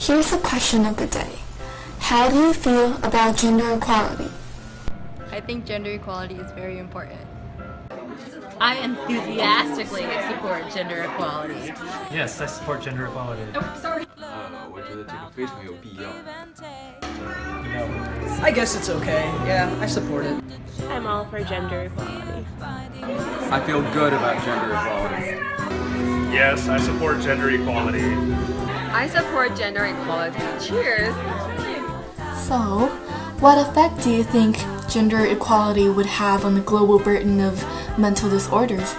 Here's the question of the day. How do you feel about gender equality? I think gender equality is very important. I enthusiastically support gender equality. Yes, I support gender equality. Oh, sorry. 我觉得这个非常有必要。 I guess it's okay. Yeah, I support it. I'm all for gender equality. I feel good about gender equality. Yes, I support gender equality. I support gender equality. Cheers! So, what effect do you think gender equality would have on the global burden of mental disorders?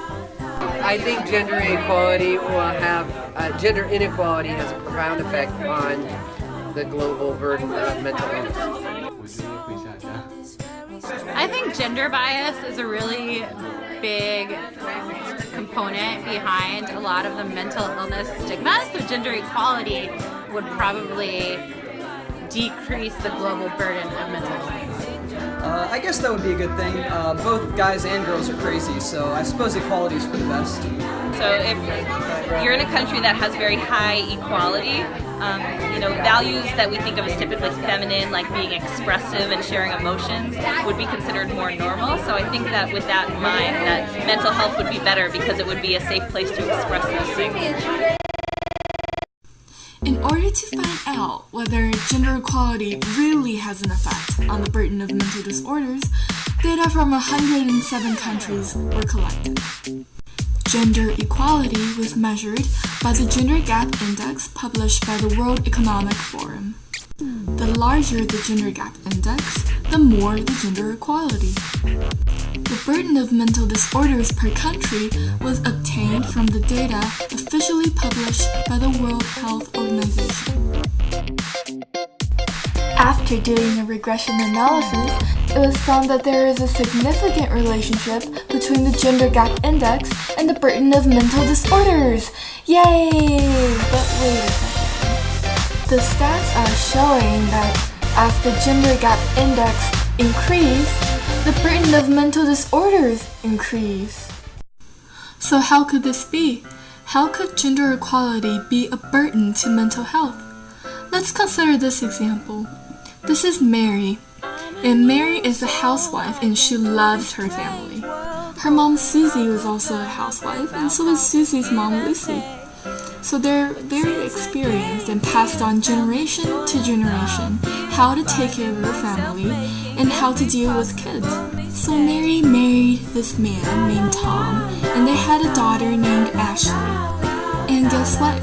I think gender inequality has a profound effect on the global burden of mental illness. I think gender bias is a really big component behind a lot of the mental illness stigma, so gender equality would probably decrease the global burden of mental illness. I guess that would be a good thing. Both guys and girls are crazy, so I suppose equality is for the best. So if you're in a country that has very high equality, values that we think of as typically feminine, like being expressive and sharing emotions, would be considered more normal. So I think that with that in mind, that mental health would be better because it would be a safe place to express those things. In order to find out whether gender equality really has an effect on the burden of mental disorders, data from 107 countries were collected. Gender equality was measured by the Gender Gap Index published by the World Economic Forum. The larger the Gender Gap Index, the more the gender equality. The burden of mental disorders per country was obtained from the data officially published by the World Health Organization. After doing a regression analysis, it was found that there is a significant relationship between the Gender Gap Index and the burden of mental disorders. Yay! But wait a second. The stats are showing that as the Gender Gap Index increase, the burden of mental disorders increase. So how could this be? How could gender equality be a burden to mental health? Let's consider this example. This is Mary, and Mary is a housewife and she loves her family. Her mom Susie was also a housewife, and so was Susie's mom Lucy. So they're very experienced and passed on generation to generation how to take care of their family and how to deal with kids. So Mary married this man named Tom, and they had a daughter named Ashley. And guess what?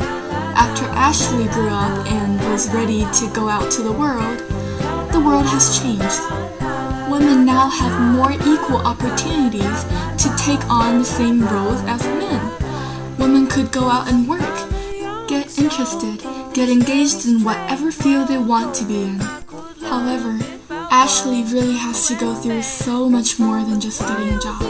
After Ashley grew up and was ready to go out to the world has changed. Women now have more equal opportunities to take on the same roles as men. Women could go out and work, get interested, get engaged in whatever field they want to be in. However, Ashley really has to go through so much more than just getting a job.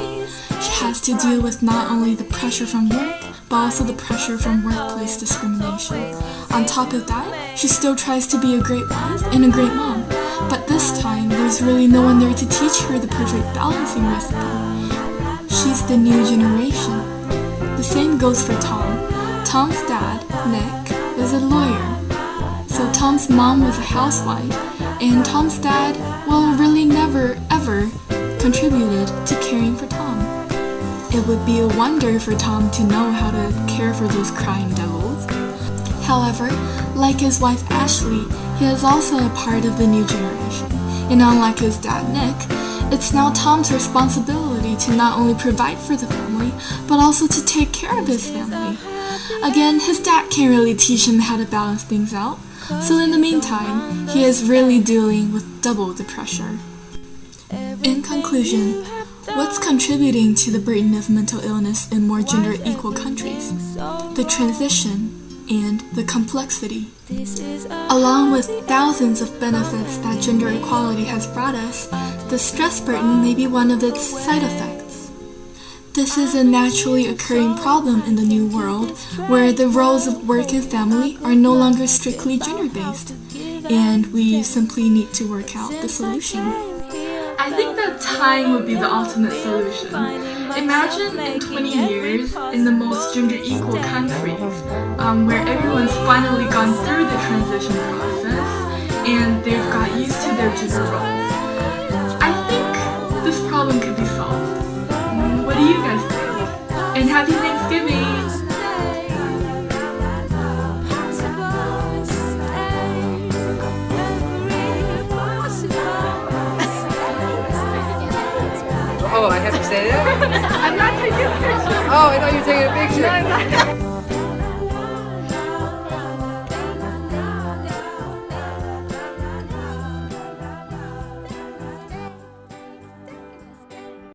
She has to deal with not only the pressure from work, but also the pressure from workplace discrimination. On top of that, she still tries to be a great wife and a great mom. But this time, there's really no one there to teach her the perfect balancing recipe. She's the new generation. The same goes for Tom. Tom's dad, Nick, was a lawyer. So Tom's mom was a housewife, and Tom's dad, really never, ever contributed to caring for Tom. It would be a wonder for Tom to know how to care for those crying devils. However, like his wife Ashley, he is also a part of the new generation. And unlike his dad Nick, it's now Tom's responsibility to not only provide for the family, but also to take care of his family. Again, his dad can't really teach him how to balance things out, so in the meantime, he is really dealing with double the pressure. In conclusion, what's contributing to the burden of mental illness in more gender equal countries? The transition and the complexity. Along with thousands of benefits that gender equality has brought us, the stress burden may be one of its side effects. This is a naturally occurring problem in the new world, where the roles of work and family are no longer strictly gender-based, and we simply need to work out the solution. I think that time would be the ultimate solution. Imagine in 20 years in the most gender equal countries where everyone's finally gone through the transition process and they've got used to their gender roles. I think this problem could be solved. What do you guys think? And happy Thanksgiving! Oh, I have to say that? I'm not taking a picture. Oh, I thought you were taking a picture. No, I'm not.